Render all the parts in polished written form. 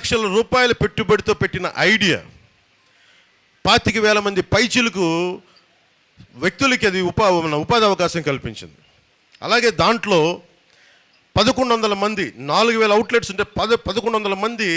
లక్షల రూపాయల పెట్టుబడితో పెట్టిన ఐడియా 25,000 మంది పైచిలకు వ్యక్తులకి అది ఉపాధి అవకాశం కల్పించింది. అలాగే దాంట్లో 1,100 మంది, 4,000 అవుట్లెట్స్ ఉంటే 1,100 మంది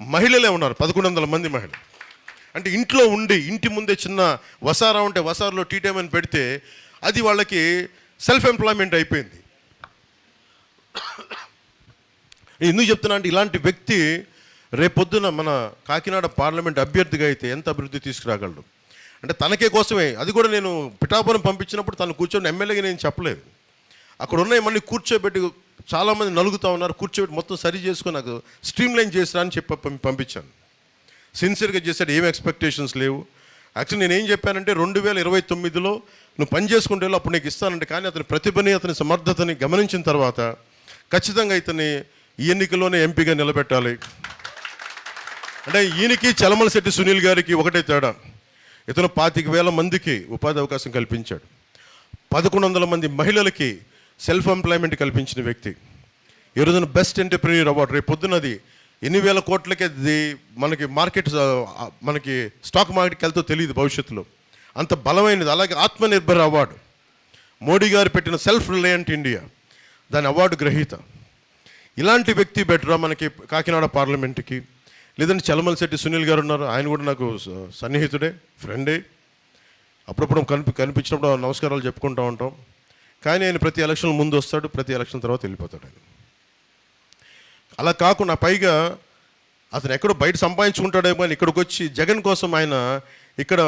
మహిళలే ఉన్నారు. 1,100 మంది మహిళలు అంటే ఇంట్లో ఉండి ఇంటి ముందే చిన్న వసారా ఉంటే వసారాలో టీ టైం అని పెడితే అది వాళ్ళకి సెల్ఫ్ ఎంప్లాయ్మెంట్ అయిపోయింది. ఎందుకు చెప్తున్నా అంటే ఇలాంటి వ్యక్తి రేపొద్దున మన కాకినాడ పార్లమెంట్ అభ్యర్థిగా అయితే ఎంత అభివృద్ధి తీసుకురాగలడు అంటే తనకే కోసమే. అది కూడా నేను పిఠాపురం పంపించినప్పుడు తను కూర్చొని ఎమ్మెల్యేగా నేను చెప్పలేదు. అక్కడ ఉన్నాయి మళ్ళీ కూర్చోబెట్టి చాలామంది నలుగుతూ ఉన్నారు, కూర్చోబెట్టి మొత్తం సరి చేసుకొని నాకు స్ట్రీమ్ లైన్ చేసిరా అని చెప్పి పంపించాను. సిన్సియర్గా చేశాడు, ఏం ఎక్స్పెక్టేషన్స్ లేవు. యాక్చువల్లీ నేను ఏం చెప్పానంటే 2029లో నువ్వు పని చేసుకుంటే అప్పుడు నీకు ఇస్తానంటే, కానీ అతని ప్రతిభని అతని సమర్థతని గమనించిన తర్వాత ఖచ్చితంగా ఇతన్ని ఈ ఎన్నికల్లోనే ఎంపీగా నిలబెట్టాలి. అంటే ఈయనకి చలమలశెట్టి సునీల్ గారికి ఒకటే తేడా, ఇతను 25,000 మందికి ఉపాధి అవకాశం కల్పించాడు. 1,100 మంది మహిళలకి సెల్ఫ్ ఎంప్లాయ్మెంట్ కల్పించిన వ్యక్తి. ఈ రోజున బెస్ట్ ఎంటర్ప్రెన్యూర్ అవార్డు రేపు పొద్దున్నది ఎన్ని వేల కోట్లకి అది మనకి స్టాక్ మార్కెట్కి వెళ్తే తెలియదు భవిష్యత్తులో, అంత బలమైనది. అలాగే ఆత్మనిర్భర్ అవార్డు మోడీ గారు పెట్టిన సెల్ఫ్ రిలయంట్ ఇండియా, దాని అవార్డు గ్రహీత. ఇలాంటి వ్యక్తి బెటరా మనకి కాకినాడ పార్లమెంట్కి? లేదంటే చలమలశెట్టి సునీల్ గారు ఉన్నారు, ఆయన కూడా నాకు సన్నిహితుడే, ఫ్రెండే. అప్పుడప్పుడు కనిపించినప్పుడు నమస్కారాలు చెప్పుకుంటూ ఉంటాం. కానీ ఆయన ప్రతి ఎలక్షన్ ముందు వస్తాడు, ప్రతి ఎలక్షన్ తర్వాత వెళ్ళిపోతాడు. ఆయన అలా కాకుండా పైగా అతను ఎక్కడో బయట సంపాదించుకుంటాడేమో అని ఇక్కడికి వచ్చి జగన్ కోసం ఆయన ఇక్కడ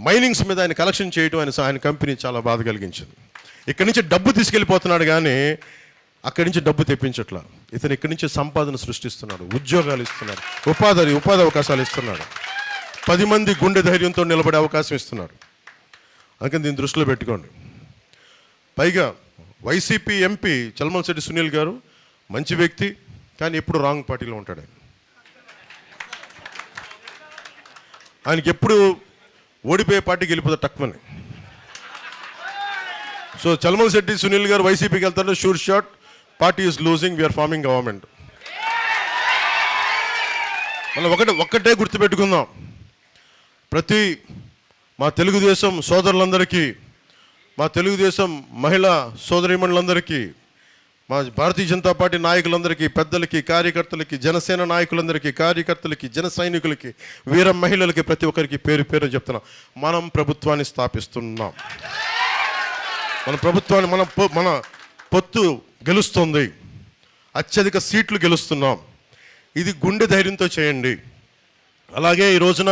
మైనింగ్స్ మీద ఆయన కలెక్షన్ చేయడం ఆయన కంపెనీ చాలా బాధ కలిగించింది. ఇక్కడి నుంచి డబ్బు తీసుకెళ్ళిపోతున్నాడు కానీ అక్కడి నుంచి డబ్బు తెప్పించట్లా. ఇతను ఇక్కడి నుంచి సంపాదన సృష్టిస్తున్నాడు, ఉద్యోగాలు ఇస్తున్నాడు, ఉపాధి అవకాశాలు ఇస్తున్నాడు, 10 మంది గుండె ధైర్యంతో నిలబడే అవకాశం ఇస్తున్నాడు. అందుకని దీన్ని దృష్టిలో పెట్టుకోండి. పైగా వైసీపీ ఎంపీ చలమలశెట్టి సునీల్ గారు మంచి వ్యక్తి, కానీ ఎప్పుడు రాంగ్ పార్టీలో ఉంటాడు. ఆయనకి ఎప్పుడు ఓడిపోయే పార్టీకి వెళ్ళిపోతాడు టక్మని. సో చలమలశెట్టి సునీల్ గారు వైసీపీకి వెళ్తారు, sure shot party is losing, we are forming government. మళ్ళీ ఒక్కటే గుర్తుపెట్టుకుందాం, ప్రతి మా తెలుగుదేశం సోదరులందరికీ, మా తెలుగుదేశం మహిళా సోదరీమణులందరికీ, మా భారతీయ జనతా పార్టీ నాయకులందరికీ, పెద్దలకి, కార్యకర్తలకి, జనసేన నాయకులందరికీ, కార్యకర్తలకి, జన సైనికులకి, వీర మహిళలకి, ప్రతి ఒక్కరికి పేరు పేరు చెప్తున్నాం, మనం ప్రభుత్వాన్ని స్థాపిస్తున్నాం. మన ప్రభుత్వాన్ని మన పొత్తు గెలుస్తుంది, అత్యధిక సీట్లు గెలుస్తున్నాం. ఇది గుండె ధైర్యంతో చేయండి. అలాగే ఈ రోజున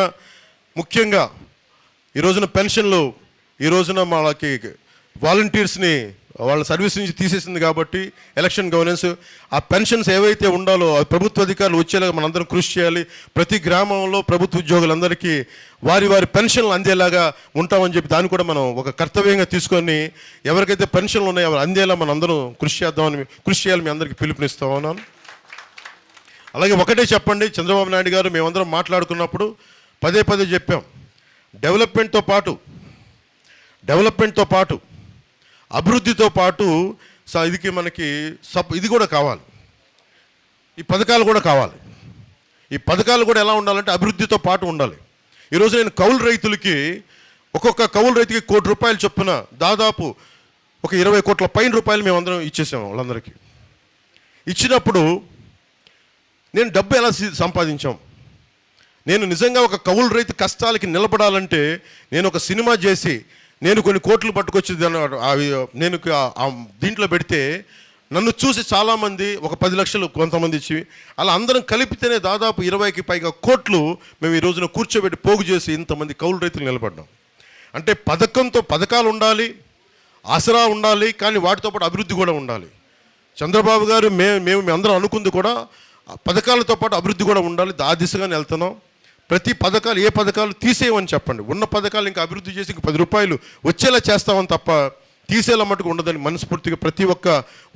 ముఖ్యంగా ఈ రోజున పెన్షన్లు, ఈ రోజున వాళ్ళకి వాలంటీర్స్ని వాళ్ళ సర్వీస్ నుంచి తీసేసింది కాబట్టి ఎలక్షన్ గవర్నెన్స్, ఆ పెన్షన్స్ ఏవైతే ఉండాలో ఆ ప్రభుత్వ అధికారులు వచ్చేలాగా మనందరం కృషి చేయాలి. ప్రతి గ్రామంలో ప్రభుత్వ ఉద్యోగులందరికీ వారి పెన్షన్లు అందేలాగా ఉంటామని చెప్పి దాన్ని కూడా మనం ఒక కర్తవ్యంగా తీసుకొని ఎవరికైతే పెన్షన్లు ఉన్నాయో అవి అందేలా మనం అందరం కృషి చేయాలి. మీ అందరికీ పిలుపునిస్తా ఉన్నాను. అలాగే ఒకటే చెప్పండి, చంద్రబాబు నాయుడు గారు మేమందరం మాట్లాడుకున్నప్పుడు పదే చెప్పాం, డెవలప్మెంట్తో పాటు అభివృద్ధితో పాటు ఇది కూడా కావాలి, ఈ పథకాలు కూడా కావాలి. ఈ పథకాలు కూడా ఎలా ఉండాలంటే అభివృద్ధితో పాటు ఉండాలి. ఈరోజు నేను కౌలు రైతులకి ఒక్కొక్క కౌలు రైతుకి ₹1 కోటి చొప్పున దాదాపు ఒక 20 కోట్ల పైన రూపాయలు మేమందరం ఇచ్చేసాము వాళ్ళందరికీ. ఇచ్చినప్పుడు నేను డబ్బు ఎలా సంపాదించాం? నేను నిజంగా ఒక కౌలు రైతు కష్టాలకి నిలబడాలంటే నేను ఒక సినిమా చేసి నేను కొన్ని కోట్లు పట్టుకొచ్చి నేను దీంట్లో పెడితే నన్ను చూసి చాలామంది ఒక 10 లక్షలు కొంతమంది ఇచ్చి అలా అందరం కలిపితేనే దాదాపు 20కి పైగా కోట్లు మేము ఈ రోజున కూర్చోబెట్టి పోగు చేసి ఇంతమంది కౌలు రైతులు నిలబడ్డాం. అంటే పథకాలు ఉండాలి, ఆసరా ఉండాలి, కానీ వాటితో పాటు అభివృద్ధి కూడా ఉండాలి. చంద్రబాబు గారు మేము అందరం అనుకుంది కూడా పథకాలతో పాటు అభివృద్ధి కూడా ఉండాలి. ఆ దిశగానే వెళ్తున్నాం. ప్రతి పథకాలు, ఏ పథకాలు తీసేయమని చెప్పండి, ఉన్న పథకాలు ఇంకా అభివృద్ధి చేసి ఇంక ₹10 వచ్చేలా చేస్తామని తప్ప తీసేలా మటుకు ఉండదని మనస్ఫూర్తిగా ప్రతి ఒక్క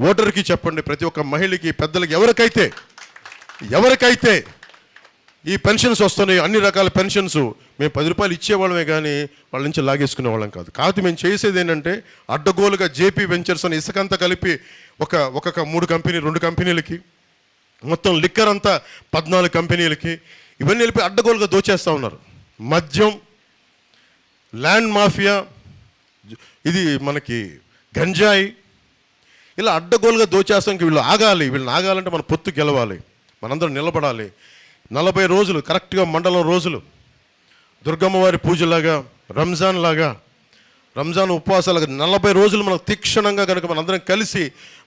ఓటర్కి చెప్పండి. ప్రతి ఒక్క మహిళకి, పెద్దలకి, ఎవరికైతే ఈ పెన్షన్స్ వస్తున్నాయి, అన్ని రకాల పెన్షన్స్ మేము ₹10 ఇచ్చేవాళ్ళమే కానీ వాళ్ళ నుంచి లాగేసుకునే వాళ్ళం కాదు. కాదు మేము చేసేది ఏంటంటే అడ్డగోలుగా జేపీ వెంచర్స్ అని ఇసుకంతా కలిపి ఒక 2 కంపెనీలకి మొత్తం లిక్కర్ అంతా 14 కంపెనీలకి, ఇవన్నీ వెళ్ళి అడ్డగోలుగా దోచేస్తూ ఉన్నారు. మద్యం, ల్యాండ్ మాఫియా, ఇది మనకి గంజాయి, ఇలా అడ్డగోలుగా దోచేస్తానికి వీళ్ళని ఆగాలంటే మన పొత్తు గెలవాలి, మనందరం నిలబడాలి. 40 రోజులు కరెక్ట్గా మండలం రోజులు దుర్గమ్మవారి పూజలాగా, రంజాన్ ఉపవాసాలుగా 40 రోజులు మనకు తీక్షణంగా కనుక మనందరం కలిసి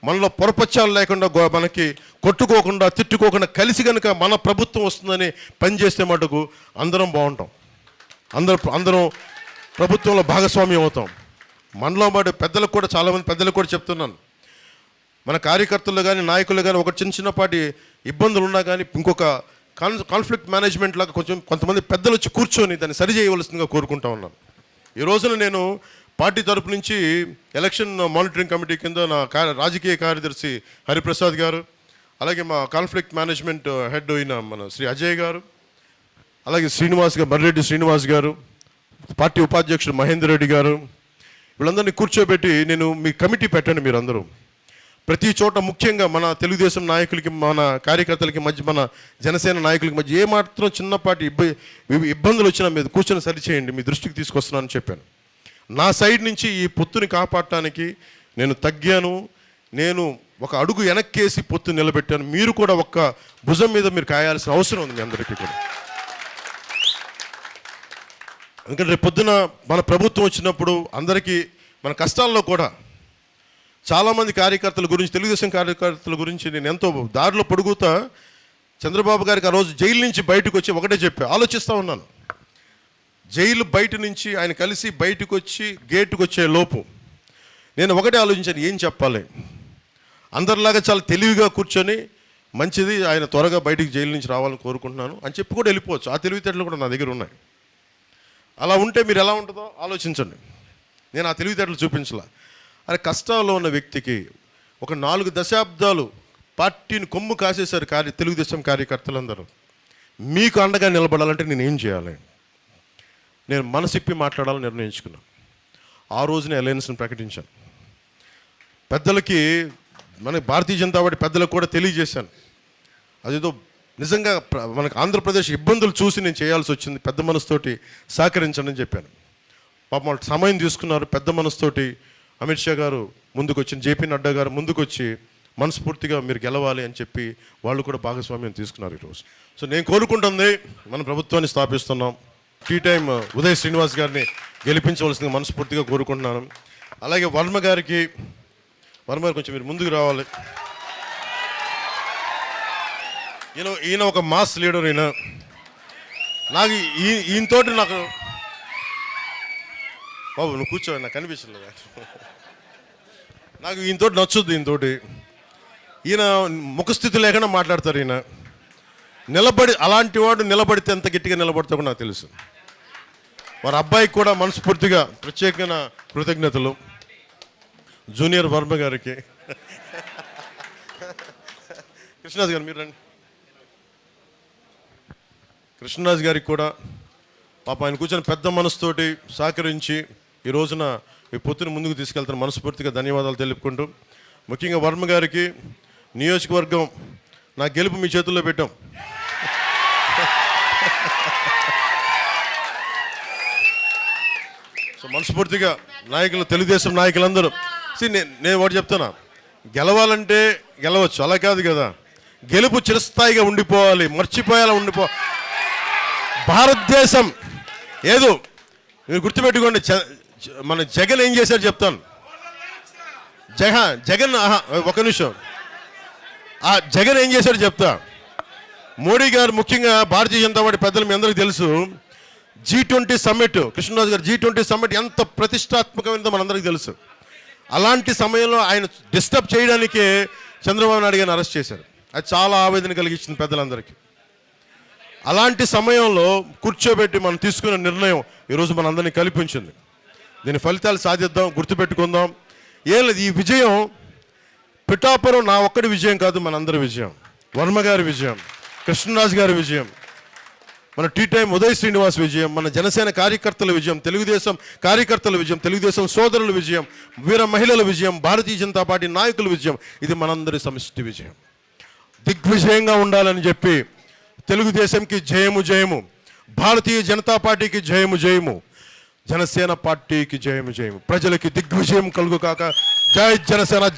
మనలో పొరపచ్చాలు లేకుండా మనకి కొట్టుకోకుండా తిట్టుకోకుండా కలిసి కనుక మన ప్రభుత్వం వస్తుందని పనిచేస్తే మటుకు అందరం బాగుంటాం, అందరం ప్రభుత్వంలో భాగస్వామ్యం అవుతాం. మనలో మాట పెద్దలకు కూడా, చాలామంది పెద్దలకు కూడా చెప్తున్నాను, మన కార్యకర్తలు కానీ నాయకులు కానీ ఒక చిన్నపాటి ఇబ్బందులు ఉన్నా కానీ ఇంకొక కాన్ఫ్లిక్ట్ మేనేజ్మెంట్ లాగా కొంతమంది పెద్దలు వచ్చి కూర్చొని దాన్ని సరి చేయవలసిందిగా కోరుకుంటా ఉన్నాను. ఈ రోజున నేను పార్టీ తరపు నుంచి ఎలక్షన్ మానిటరింగ్ కమిటీ కింద నా రాజకీయ కార్యదర్శి హరిప్రసాద్ గారు, అలాగే మా కాన్ఫ్లిక్ట్ మేనేజ్మెంట్ హెడ్ అయిన మన శ్రీ అజయ్ గారు, అలాగే మర్రెడ్డి శ్రీనివాస్ గారు, పార్టీ ఉపాధ్యక్షుడు మహేందర్ రెడ్డి గారు, వీళ్ళందరినీ కూర్చోబెట్టి నేను మీ కమిటీ పెట్టండి, మీరందరూ ప్రతి చోట, ముఖ్యంగా మన తెలుగుదేశం నాయకులకి, మన కార్యకర్తలకి మధ్య, మన జనసేన నాయకులకి మధ్య ఏమాత్రం చిన్నపాటి ఇబ్బందులు వచ్చినా మీద కూర్చొని సరిచేయండి, మీ దృష్టికి తీసుకొస్తున్నానని చెప్పాను. నా సైడ్ నుంచి ఈ పొత్తుని కాపాడటానికి నేను తగ్గాను. నేను ఒక అడుగు వెనక్కేసి పొత్తు నిలబెట్టాను. మీరు కూడా ఒక్క భుజం మీద మీరు కాయాల్సిన అవసరం ఉంది మీ అందరికీ కూడా. ఎందుకంటే రేపు పొద్దున మన ప్రభుత్వం వచ్చినప్పుడు అందరికీ మన కష్టాల్లో కూడా చాలామంది కార్యకర్తల గురించి, తెలుగుదేశం కార్యకర్తల గురించి నేను ఎంతో దారిలో పొడుగుతా చంద్రబాబు గారికి ఆ రోజు జైలు నుంచి బయటకు వచ్చి ఒకటే ఆలోచిస్తూ ఉన్నాను. జైలు బయట నుంచి ఆయన కలిసి బయటకు వచ్చి గేటుకు వచ్చే లోపు నేను ఒకటే ఆలోచించాను, ఏం చెప్పాలి. అందరిలాగా చాలా తెలివిగా కూర్చొని మంచిది, ఆయన త్వరగా బయటికి జైలు నుంచి రావాలని కోరుకుంటున్నాను అని చెప్పి కూడా వెళ్ళిపోవచ్చు. ఆ తెలివితేటలు కూడా నా దగ్గర ఉన్నాయి. అలా ఉంటే మీరు ఎలా ఉంటుందో ఆలోచించండి. నేను ఆ తెలివితేటలు చూపించలా. అరే, కష్టాల్లో ఉన్న వ్యక్తికి ఒక 4 దశాబ్దాలు పార్టీని కొమ్ము కాసేశారు తెలుగుదేశం కార్యకర్తలందరూ. మీకు అండగా నిలబడాలంటే నేను ఏం చేయాలి? నేను మనసిప్పి మాట్లాడాలని నిర్ణయించుకున్నాను. ఆ రోజునే అలయన్స్ని ప్రకటించాను. పెద్దలకి, మన భారతీయ జనతా పార్టీ పెద్దలకు కూడా తెలియజేశాను. అదేదో నిజంగా మనకు ఆంధ్రప్రదేశ్ ఇబ్బందులు చూసి నేను చేయాల్సి వచ్చింది, పెద్ద మనసుతోటి సహకరించండి అని చెప్పాను. పాపం వాళ్ళు సమయం తీసుకున్నారు. పెద్ద మనసుతోటి అమిత్ షా గారు ముందుకు వచ్చి, జేపీ నడ్డా గారు ముందుకు వచ్చి మనస్ఫూర్తిగా మీరు గెలవాలి అని చెప్పి వాళ్ళు కూడా భాగస్వామ్యం తీసుకున్నారు ఈరోజు. సో నేను కోరుకుంటుంది, మన ప్రభుత్వాన్ని స్థాపిస్తున్నాం. టీ టైం ఉదయ్ శ్రీనివాస్ గారిని గెలిపించవలసిందిగా మనస్ఫూర్తిగా కోరుకుంటున్నాను. అలాగే వర్మ గారు కొంచెం మీరు ముందుకు రావాలి. ఈయన ఒక మాస్ లీడర్. నాకు ఈయనతోటి నాకు, బాబు నువ్వు కూర్చో, నాకు కనిపించలేదు. నాకు ఈయనతోటి నచ్చుద్ది. ఈయన ముఖస్థితి లేకుండా మాట్లాడతారు. ఈయన అలాంటి వాడు నిలబడితే ఎంత గట్టిగా నిలబడతాడో నాకు తెలుసు. వారి అబ్బాయికి కూడా మనస్ఫూర్తిగా ప్రత్యేకమైన కృతజ్ఞతలు. జూనియర్ వర్మ గారికి. కృష్ణరాజు గారు మీరు రండి. కృష్ణరాజు గారికి కూడా పాప ఆయన కూర్చొని పెద్ద మనసుతోటి సహకరించి ఈ రోజున ఈ పొత్తుని ముందుకు తీసుకెళ్తాను. మనస్ఫూర్తిగా ధన్యవాదాలు తెలుపుకుంటూ, ముఖ్యంగా వర్మ గారికి, నియోజకవర్గం నా గెలుపు మీ చేతుల్లో పెట్టాం. సో మనస్ఫూర్తిగా నాయకులు, తెలుగుదేశం నాయకులందరూ నేను ఒకటి చెప్తున్నా, గెలవాలంటే గెలవచ్చు, అలా కాదు కదా. గెలుపు చిరస్థాయిగా ఉండిపోవాలి, మర్చిపోయేలా భారతదేశం ఏదో మీరు గుర్తుపెట్టుకోండి. మన జగన్ ఏం చేశారు చెప్తాను. జగన్ ఒక నిమిషం, ఆ జగన్ ఏం చేశాడు చెప్తా. మోడీ గారు, ముఖ్యంగా భారతీయ జనతా పార్టీ పెద్దలు మీ అందరికీ తెలుసు, G20 సమ్మిట్, కృష్ణరాజు గారు G20 సమ్మిట్ ఎంత ప్రతిష్టాత్మకమైనదో మనందరికీ తెలుసు. అలాంటి సమయంలో ఆయన డిస్టర్బ్ చేయడానికే చంద్రబాబు నాయుడు గారిని అరెస్ట్ చేశారు. అది చాలా ఆవేదన కలిగించింది పెద్దలందరికీ. అలాంటి సమయంలో కూర్చోబెట్టి మనం తీసుకున్న నిర్ణయం ఈరోజు మనందరినీ కల్పించింది. దీని ఫలితాలు సాధిద్దాం, గుర్తుపెట్టుకుందాం. ఏం లేదు, ఈ విజయం పిఠాపురం నా ఒక్కడి విజయం కాదు, మనందరి విజయం, వర్మ గారి విజయం, కృష్ణరాజు గారి విజయం, మన టీ టైం ఉదయ్ శ్రీనివాస్ విజయం, మన జనసేన కార్యకర్తల విజయం, తెలుగుదేశం కార్యకర్తల విజయం, తెలుగుదేశం సోదరుల విజయం, వీర మహిళల విజయం, భారతీయ జనతా పార్టీ నాయకుల విజయం. ఇది మనందరి సమిష్టి విజయం. దిగ్విజయంగా ఉండాలని చెప్పి తెలుగుదేశంకి జయము జయము, భారతీయ జనతా పార్టీకి జయము జయము, జనసేన పార్టీకి జయము జయము, ప్రజలకి దిగ్విజయం కలుగు కాక. జై జనసేన.